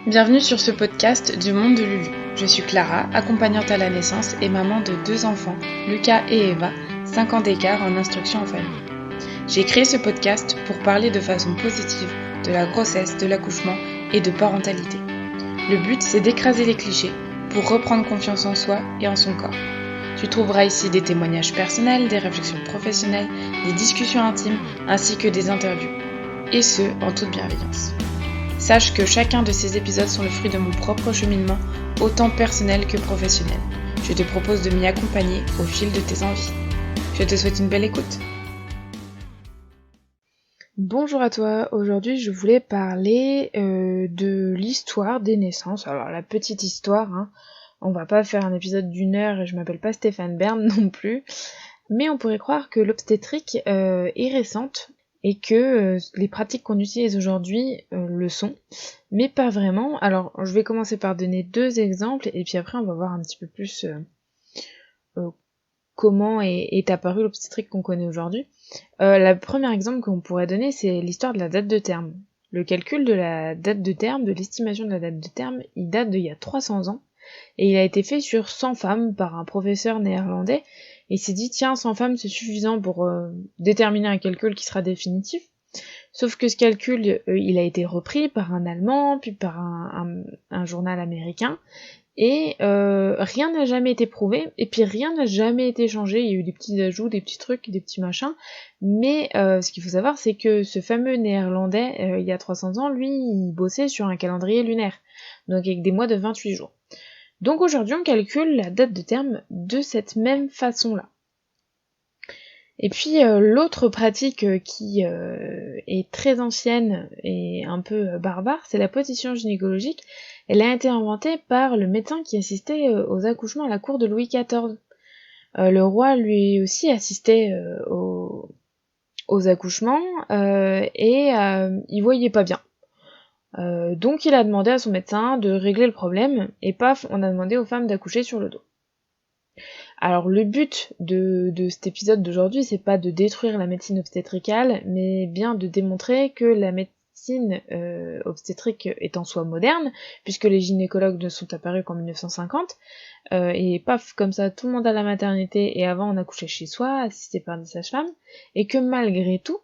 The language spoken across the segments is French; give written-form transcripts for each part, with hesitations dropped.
Bienvenue sur ce podcast du monde de Lulu. Je suis Clara, accompagnante à la naissance et maman de 2 enfants, Lucas et Eva, 5 ans d'écart en instruction en famille. J'ai créé ce podcast pour parler de façon positive de la grossesse, de l'accouchement et de parentalité. Le but, c'est d'écraser les clichés pour reprendre confiance en soi et en son corps. Tu trouveras ici des témoignages personnels, des réflexions professionnelles, des discussions intimes ainsi que des interviews. Et ce, en toute bienveillance. Sache que chacun de ces épisodes sont le fruit de mon propre cheminement, autant personnel que professionnel. Je te propose de m'y accompagner au fil de tes envies. Je te souhaite une belle écoute. Bonjour à toi, aujourd'hui je voulais parler de l'histoire des naissances. Alors la petite histoire, on va pas faire un épisode d'1 heure et je m'appelle pas Stéphane Bern non plus, mais on pourrait croire que l'obstétrique est récente et que les pratiques qu'on utilise aujourd'hui le sont, mais pas vraiment. Alors je vais commencer par donner 2 exemples et puis après on va voir un petit peu plus comment est apparue l'obstétrique qu'on connaît aujourd'hui. Le premier exemple qu'on pourrait donner, c'est l'histoire de la date de terme. Le calcul de la date de terme, de l'estimation de la date de terme, il date d'il y a 300 ans, et il a été fait sur 100 femmes par un professeur néerlandais, et il s'est dit, tiens, 100 femmes c'est suffisant pour déterminer un calcul qui sera définitif. Sauf que ce calcul, il a été repris par un Allemand, puis par un journal américain, et rien n'a jamais été prouvé, et puis rien n'a jamais été changé. Il y a eu des petits ajouts, des petits trucs, des petits machins, mais ce qu'il faut savoir, c'est que ce fameux néerlandais, il y a 300 ans, lui, il bossait sur un calendrier lunaire, donc avec des mois de 28 jours. Donc aujourd'hui, on calcule la date de terme de cette même façon-là. Et puis l'autre pratique qui est très ancienne et un peu barbare, c'est la position gynécologique. Elle a été inventée par le médecin qui assistait aux accouchements à la cour de Louis XIV. Le roi lui aussi assistait aux accouchements et il voyait pas bien. Donc il a demandé à son médecin de régler le problème et paf, on a demandé aux femmes d'accoucher sur le dos. Alors le but de cet épisode d'aujourd'hui, c'est pas de détruire la médecine obstétricale, mais bien de démontrer que la médecine obstétrique est en soi moderne, puisque les gynécologues ne sont apparus qu'en 1950, et paf, comme ça tout le monde à la maternité, et avant on accouchait chez soi, assisté par des sages-femmes, et que malgré tout,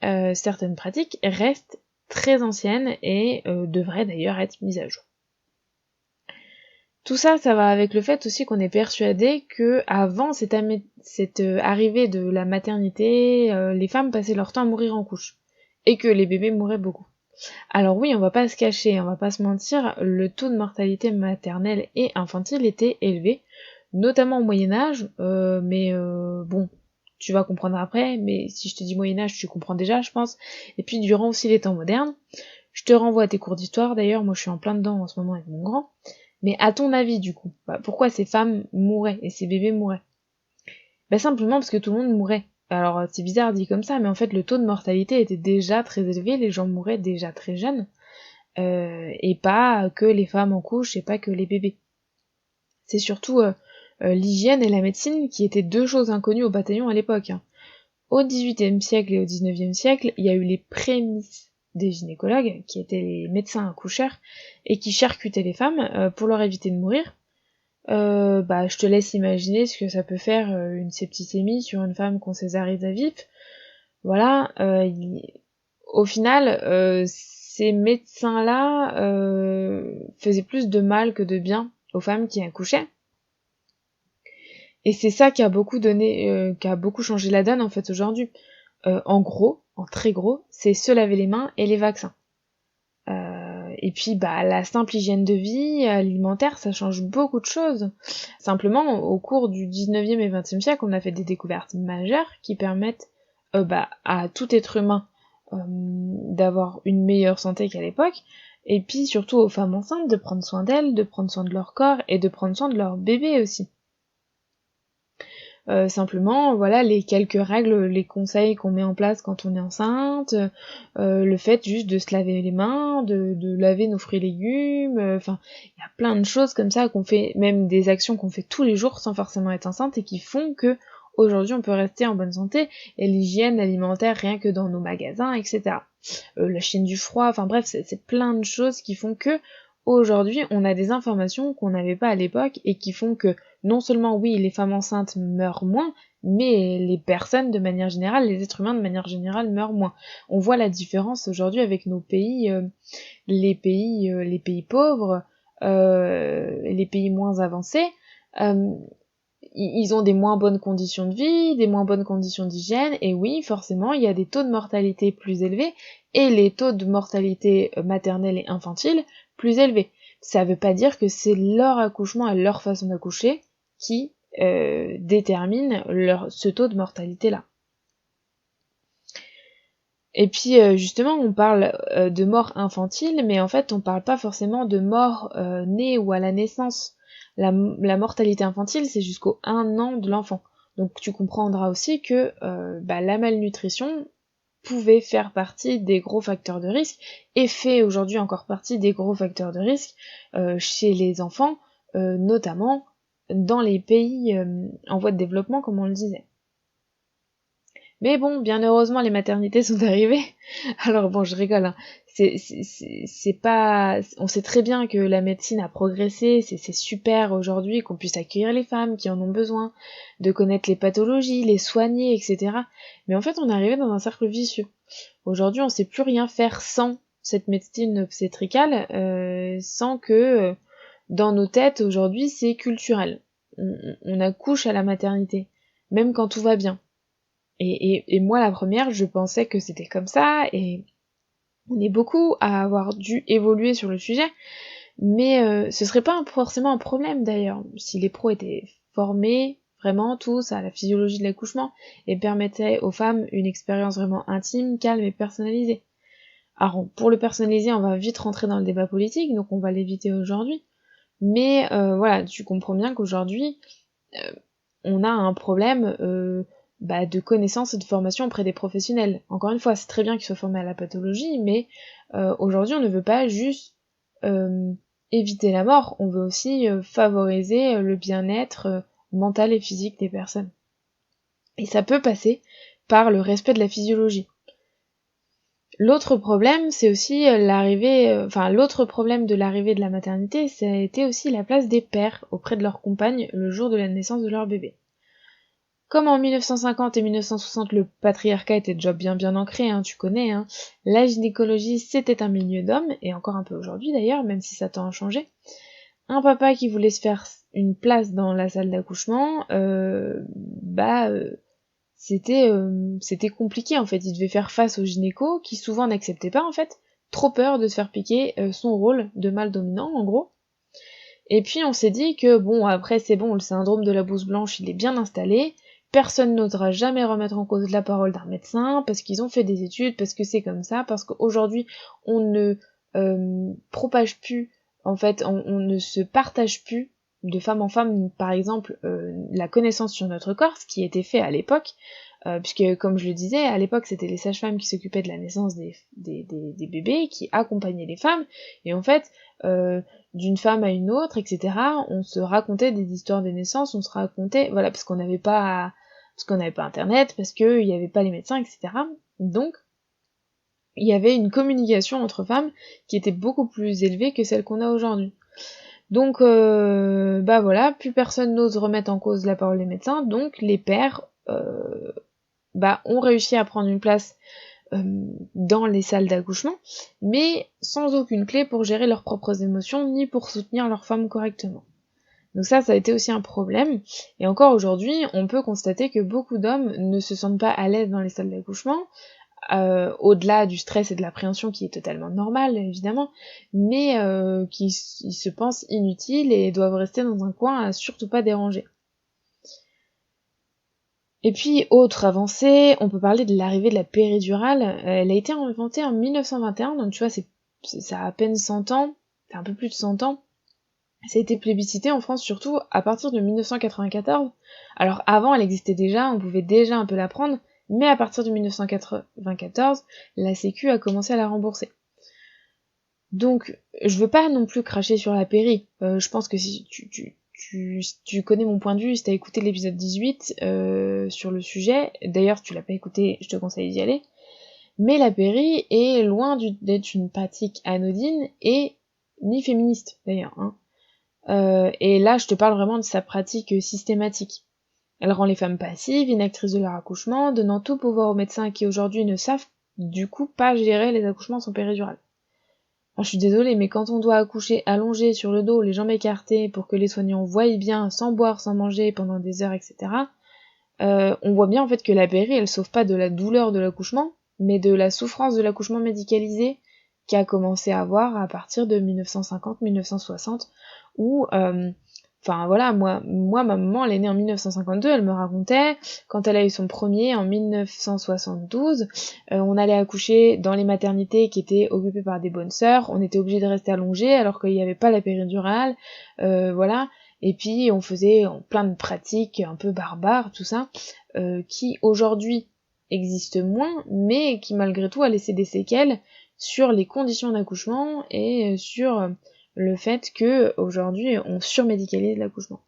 certaines pratiques restent très anciennes et devraient d'ailleurs être mises à jour. Tout ça, ça va avec le fait aussi qu'on est persuadé que avant cette arrivée de la maternité, les femmes passaient leur temps à mourir en couche, et que les bébés mouraient beaucoup. Alors oui, on va pas se cacher, on va pas se mentir, le taux de mortalité maternelle et infantile était élevé, notamment au Moyen-Âge, mais bon, tu vas comprendre après, mais si je te dis Moyen-Âge, tu comprends déjà, je pense, et puis durant aussi les temps modernes. Je te renvoie à tes cours d'histoire, d'ailleurs, moi je suis en plein dedans en ce moment avec mon grand. Mais à ton avis, du coup, pourquoi ces femmes mouraient et ces bébés mouraient? Simplement parce que tout le monde mourait. Alors c'est bizarre dit comme ça, mais en fait le taux de mortalité était déjà très élevé, les gens mouraient déjà très jeunes, et pas que les femmes en couche et pas que les bébés. C'est surtout l'hygiène et la médecine qui étaient 2 choses inconnues au bataillon à l'époque. Au XVIIIe siècle et au XIXe siècle, il y a eu les prémices des gynécologues, qui étaient les médecins accoucheurs, et qui charcutaient les femmes pour leur éviter de mourir. Je te laisse imaginer ce que ça peut faire une septicémie sur une femme qu'on césarise à vif. Voilà, au final, ces médecins-là faisaient plus de mal que de bien aux femmes qui accouchaient. Et c'est ça qui a beaucoup changé la donne en fait aujourd'hui. En gros, en très gros, c'est se laver les mains et les vaccins. Et puis la simple hygiène de vie alimentaire, ça change beaucoup de choses. Simplement, au cours du 19e et 20e siècle, on a fait des découvertes majeures qui permettent à tout être humain d'avoir une meilleure santé qu'à l'époque, et puis surtout aux femmes enceintes de prendre soin d'elles, de prendre soin de leur corps et de prendre soin de leur bébé aussi. Simplement, voilà, les quelques règles, les conseils qu'on met en place quand on est enceinte, le fait juste de se laver les mains, de laver nos fruits et légumes, il y a plein de choses comme ça qu'on fait, même des actions qu'on fait tous les jours sans forcément être enceinte et qui font que aujourd'hui on peut rester en bonne santé, et l'hygiène alimentaire rien que dans nos magasins, etc. la chaîne du froid, enfin bref, c'est plein de choses qui font que aujourd'hui on a des informations qu'on n'avait pas à l'époque et qui font que non seulement oui les femmes enceintes meurent moins, mais les personnes de manière générale, les êtres humains de manière générale meurent moins. On voit la différence aujourd'hui avec nos pays, les pays pauvres, les pays moins avancés. Ils ont des moins bonnes conditions de vie, des moins bonnes conditions d'hygiène, et oui, forcément, il y a des taux de mortalité plus élevés, et les taux de mortalité maternelle et infantile plus élevés. Ça veut pas dire que c'est leur accouchement et leur façon d'accoucher qui déterminent ce taux de mortalité-là. Et puis justement, on parle de mort infantile, mais en fait, on parle pas forcément de mort née ou à la naissance. La mortalité infantile, c'est jusqu'au 1 an de l'enfant. Donc tu comprendras aussi que la malnutrition pouvait faire partie des gros facteurs de risque, et fait aujourd'hui encore partie des gros facteurs de risque chez les enfants, notamment dans les pays en voie de développement, comme on le disait. Mais bon, bien heureusement, les maternités sont arrivées. Alors bon, je rigole, hein. C'est pas... On sait très bien que la médecine a progressé, c'est super aujourd'hui qu'on puisse accueillir les femmes qui en ont besoin, de connaître les pathologies, les soigner, etc. Mais en fait, on est arrivé dans un cercle vicieux. Aujourd'hui, on sait plus rien faire sans cette médecine obstétricale, sans que, dans nos têtes, aujourd'hui, c'est culturel. On accouche à la maternité, même quand tout va bien. Et moi, la première, je pensais que c'était comme ça, et on est beaucoup à avoir dû évoluer sur le sujet, mais ce serait pas forcément un problème d'ailleurs, si les pros étaient formés vraiment tous à la physiologie de l'accouchement, et permettaient aux femmes une expérience vraiment intime, calme et personnalisée. Alors, pour le personnaliser, on va vite rentrer dans le débat politique, donc on va l'éviter aujourd'hui, mais voilà, tu comprends bien qu'aujourd'hui, on a un problème de connaissances et de formation auprès des professionnels. Encore une fois, c'est très bien qu'ils soient formés à la pathologie, mais aujourd'hui, on ne veut pas juste éviter la mort, on veut aussi favoriser le bien-être mental et physique des personnes. Et ça peut passer par le respect de la physiologie. L'autre problème, c'est aussi l'autre problème de l'arrivée de la maternité, ça a été aussi la place des pères auprès de leurs compagnes le jour de la naissance de leur bébé. Comme en 1950 et 1960, le patriarcat était déjà bien ancré, hein, tu connais, hein, la gynécologie c'était un milieu d'hommes, et encore un peu aujourd'hui d'ailleurs, même si ça tend à changer. Un papa qui voulait se faire une place dans la salle d'accouchement, c'était compliqué en fait, il devait faire face aux gynécos qui souvent n'acceptaient pas en fait, trop peur de se faire piquer son rôle de mâle dominant en gros. Et puis on s'est dit que bon, après c'est bon, le syndrome de la blouse blanche il est bien installé, personne n'osera jamais remettre en cause la parole d'un médecin, parce qu'ils ont fait des études, parce que c'est comme ça, parce qu'aujourd'hui on ne propage plus, en fait, on ne se partage plus de femme en femme, par exemple, la connaissance sur notre corps, ce qui était fait à l'époque, puisque comme je le disais, à l'époque c'était les sages-femmes qui s'occupaient de la naissance des bébés, qui accompagnaient les femmes, et en fait, d'une femme à une autre, etc., on se racontait des histoires de naissance, on se racontait, voilà, parce qu'on n'avait pas internet, parce qu'il n'y avait pas les médecins, etc. Donc, il y avait une communication entre femmes qui était beaucoup plus élevée que celle qu'on a aujourd'hui. Donc, voilà, plus personne n'ose remettre en cause la parole des médecins, donc les pères ont réussi à prendre une place dans les salles d'accouchement, mais sans aucune clé pour gérer leurs propres émotions, ni pour soutenir leurs femmes correctement. Donc ça a été aussi un problème, et encore aujourd'hui, on peut constater que beaucoup d'hommes ne se sentent pas à l'aise dans les salles d'accouchement, au-delà du stress et de l'appréhension qui est totalement normal, évidemment, mais qui se pensent inutiles et doivent rester dans un coin à surtout pas déranger. Et puis, autre avancée, on peut parler de l'arrivée de la péridurale. Elle a été inventée en 1921, donc tu vois, ça a à peine 100 ans, c'est un peu plus de 100 ans. Ça a été plébiscité en France surtout à partir de 1994. Alors avant, elle existait déjà, on pouvait déjà un peu la prendre, mais à partir de 1994, la Sécu a commencé à la rembourser. Donc, je veux pas non plus cracher sur la péri. Je pense que si tu connais mon point de vue, si t'as écouté l'épisode 18 sur le sujet, d'ailleurs si tu l'as pas écouté, je te conseille d'y aller. Mais la péri est loin d'être une pratique anodine et ni féministe d'ailleurs, hein. Et là, je te parle vraiment de sa pratique systématique. Elle rend les femmes passives, inactrices de leur accouchement, donnant tout pouvoir aux médecins qui aujourd'hui ne savent du coup pas gérer les accouchements sans péridurale. Alors, je suis désolée, mais quand on doit accoucher allongé sur le dos, les jambes écartées, pour que les soignants voient bien, sans boire, sans manger, pendant des heures, etc., on voit bien en fait que la péri, elle sauve pas de la douleur de l'accouchement, mais de la souffrance de l'accouchement médicalisé qui a commencé à avoir à partir de 1950-1960, où, enfin voilà, moi, ma maman, elle est née en 1952, elle me racontait, quand elle a eu son premier en 1972, on allait accoucher dans les maternités qui étaient occupées par des bonnes sœurs, on était obligé de rester allongé alors qu'il n'y avait pas la péridurale, voilà. Et puis on faisait plein de pratiques un peu barbares, tout ça, qui aujourd'hui existent moins, mais qui malgré tout a laissé des séquelles sur les conditions d'accouchement et sur le fait que aujourd'hui on surmédicalise l'accouchement.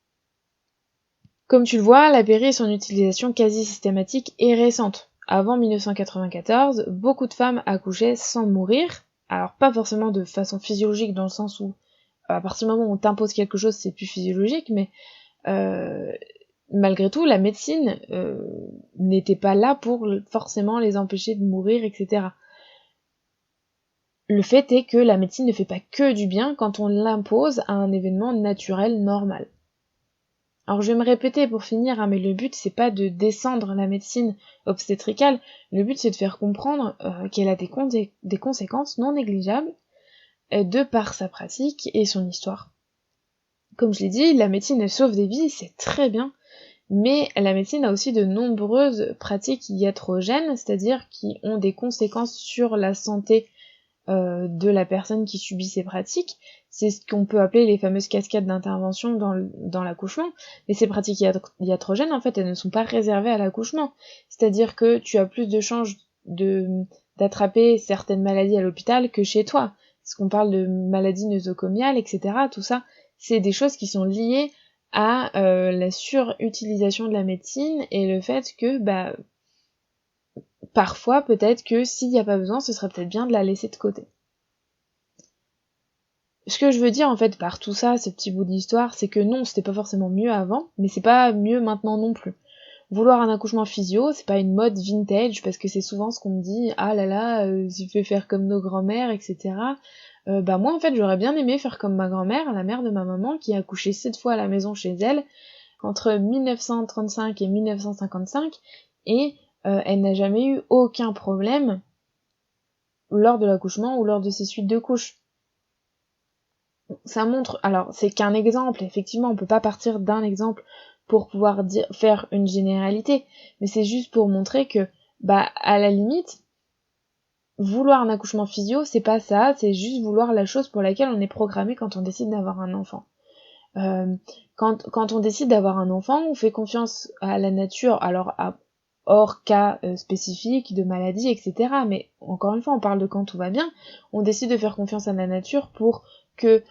Comme tu le vois, la péri et son utilisation quasi systématique est récente. Avant 1994, beaucoup de femmes accouchaient sans mourir, alors pas forcément de façon physiologique dans le sens où à partir du moment où on t'impose quelque chose, c'est plus physiologique, mais malgré tout, la médecine n'était pas là pour forcément les empêcher de mourir, etc. Le fait est que la médecine ne fait pas que du bien quand on l'impose à un événement naturel normal. Alors je vais me répéter pour finir, hein, mais le but c'est pas de descendre la médecine obstétricale, le but c'est de faire comprendre qu'elle a des conséquences non négligeables de par sa pratique et son histoire. Comme je l'ai dit, la médecine elle sauve des vies, c'est très bien, mais la médecine a aussi de nombreuses pratiques iatrogènes, c'est-à-dire qui ont des conséquences sur la santé de la personne qui subit ces pratiques. C'est ce qu'on peut appeler les fameuses cascades d'intervention dans l'accouchement, mais ces pratiques iatrogènes, en fait, elles ne sont pas réservées à l'accouchement. C'est-à-dire que tu as plus de chances d'attraper certaines maladies à l'hôpital que chez toi. Parce qu'on parle de maladies nosocomiales, etc. Tout ça, c'est des choses qui sont liées à la surutilisation de la médecine et le fait que, parfois, peut-être que s'il n'y a pas besoin, ce serait peut-être bien de la laisser de côté. Ce que je veux dire, en fait, par tout ça, ce petit bout d'histoire, c'est que non, c'était pas forcément mieux avant, mais c'est pas mieux maintenant non plus. Vouloir un accouchement physio, c'est pas une mode vintage, parce que c'est souvent ce qu'on me dit, ah là là, tu fais faire comme nos grands-mères, etc. Moi, en fait, j'aurais bien aimé faire comme ma grand-mère, la mère de ma maman, qui a accouché 7 fois à la maison chez elle, entre 1935 et 1955, et elle n'a jamais eu aucun problème lors de l'accouchement ou lors de ses suites de couches. Ça montre, alors c'est qu'un exemple, effectivement, on peut pas partir d'un exemple pour pouvoir faire une généralité, mais c'est juste pour montrer que, à la limite, vouloir un accouchement physio, c'est pas ça, c'est juste vouloir la chose pour laquelle on est programmé quand on décide d'avoir un enfant. Quand on décide d'avoir un enfant, on fait confiance à la nature, alors hors cas spécifique de maladie, etc. Mais encore une fois, on parle de quand tout va bien, on décide de faire confiance à la nature pour que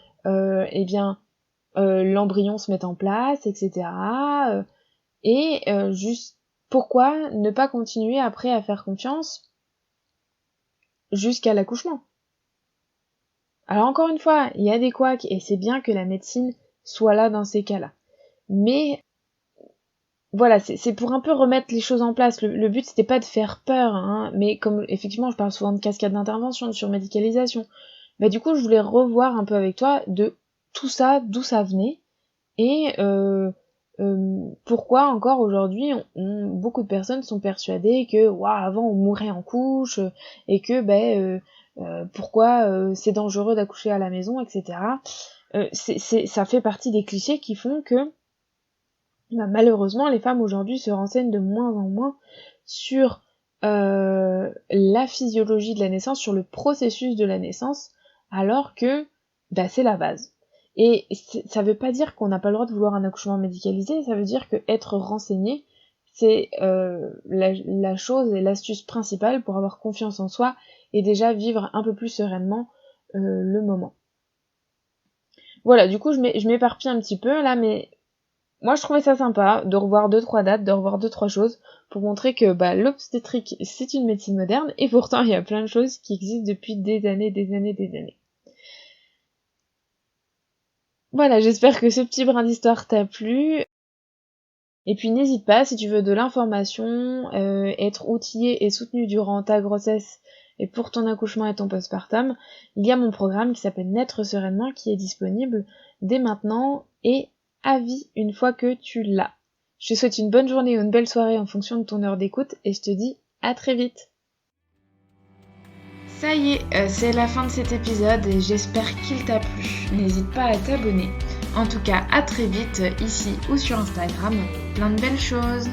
l'embryon se mette en place, etc. Juste pourquoi ne pas continuer après à faire confiance jusqu'à l'accouchement? Alors encore une fois, il y a des couacs et c'est bien que la médecine soit là dans ces cas-là. Mais voilà, c'est pour un peu remettre les choses en place. Le but c'était pas de faire peur, hein, mais comme effectivement je parle souvent de cascade d'intervention, de surmédicalisation, du coup je voulais revoir un peu avec toi de tout ça, d'où ça venait, et pourquoi encore aujourd'hui beaucoup de personnes sont persuadées que avant on mourait en couche, et que pourquoi c'est dangereux d'accoucher à la maison, etc. Ça fait partie des clichés qui font que malheureusement, les femmes aujourd'hui se renseignent de moins en moins sur la physiologie de la naissance, sur le processus de la naissance, alors que c'est la base. Et ça veut pas dire qu'on n'a pas le droit de vouloir un accouchement médicalisé, ça veut dire que être renseigné, c'est la chose et l'astuce principale pour avoir confiance en soi et déjà vivre un peu plus sereinement le moment. Voilà, du coup je m'éparpille un petit peu là, mais moi, je trouvais ça sympa de revoir 2-3 dates, de revoir 2-3 choses pour montrer que l'obstétrique, c'est une médecine moderne et pourtant, il y a plein de choses qui existent depuis des années. Voilà, j'espère que ce petit brin d'histoire t'a plu. Et puis n'hésite pas, si tu veux de l'information, être outillé et soutenu durant ta grossesse et pour ton accouchement et ton postpartum, il y a mon programme qui s'appelle Naître sereinement qui est disponible dès maintenant et à vie une fois que tu l'as. Je te souhaite une bonne journée ou une belle soirée en fonction de ton heure d'écoute et je te dis à très vite. Ça y est, c'est la fin de cet épisode et j'espère qu'il t'a plu. N'hésite pas à t'abonner. En tout cas, à très vite ici ou sur Instagram. Plein de belles choses.